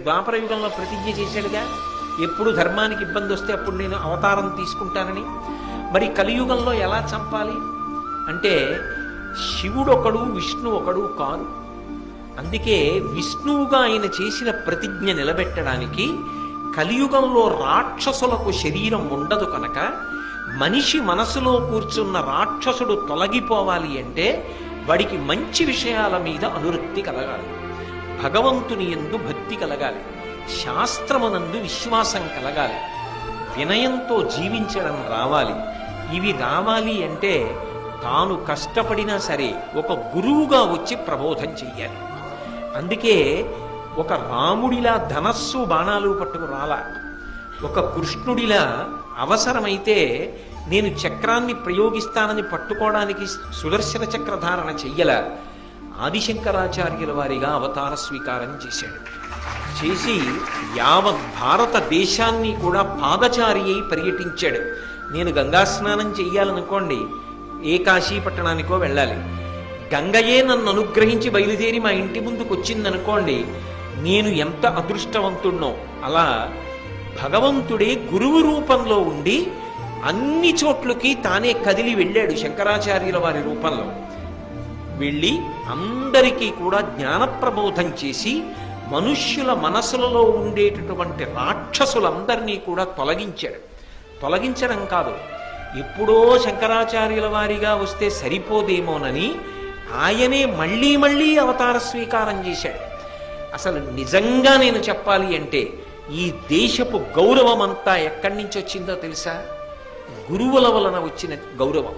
ద్వాపర యుగంలో ప్రతిజ్ఞ చేశాడుగా, ఎప్పుడు ధర్మానికి ఇబ్బంది వస్తే అప్పుడు నేను అవతారం తీసుకుంటానని. మరి కలియుగంలో ఎలా చంపాలి అంటే శివుడు ఒకడు విష్ణు ఒకడు కాదు. అందుకే విష్ణువుగా ఆయన చేసిన ప్రతిజ్ఞ నిలబెట్టడానికి కలియుగంలో రాక్షసులకు శరీరం ఉండదు కనుక మనిషి మనసులో కూర్చున్న రాక్షసుడు తొలగిపోవాలి అంటే వాడికి మంచి విషయాల మీద అనురక్తి కలగాలి, భగవంతుని యందు భక్తి కలగాలి, శాస్త్రమునందు విశ్వాసం కలగాలి, వినయంతో జీవించడం రావాలి. ఇవి రావాలి అంటే తాను కష్టపడినా సరే ఒక గురువుగా వచ్చి ప్రబోధం చెయ్యాలి. అందుకే ఒక రాముడిలా ధనస్సు బాణాలు పట్టుకు రాలా, ఒక కృష్ణుడిలా అవసరమైతే నేను చక్రాన్ని ప్రయోగిస్తానని పట్టుకోవడానికి సుదర్శన చక్రధారణ చెయ్యల. ఆదిశంకరాచార్యుల వారిగా అవతార స్వీకారం చేశాడు. చేసి యావత్ భారతదేశాన్ని కూడా పాదచారి అయి పర్యటించాడు. నేను గంగా స్నానం చెయ్యాలనుకోండి, ఏ కాశీ పట్టణానికో వెళ్ళాలి, గంగయే నన్ను అనుగ్రహించి బయలుదేరి మా ఇంటి ముందుకు వచ్చిందనుకోండి, నేను ఎంత అదృష్టవంతుణ్ణో. అలా భగవంతుడే గురువు రూపంలో ఉండి అన్ని చోట్లకి తానే కదిలి వెళ్ళాడు. శంకరాచార్యుల వారి రూపంలో వెళ్ళి అందరికీ కూడా జ్ఞానప్రబోధం చేసి మనుష్యుల మనసులలో ఉండేటటువంటి రాక్షసులందరినీ కూడా తొలగించాడు. తొలగించడం కాదు, ఎప్పుడో శంకరాచార్యుల వారిగా వస్తే సరిపోదేమోనని ఆయనే మళ్ళీ మళ్ళీ అవతార స్వీకారం చేశాడు. అసలు నిజంగా నేను చెప్పాలి అంటే ఈ దేశపు గౌరవం అంతా ఎక్కడి నుంచి వచ్చిందో తెలుసా? గురువుల వలన వచ్చిన గౌరవం.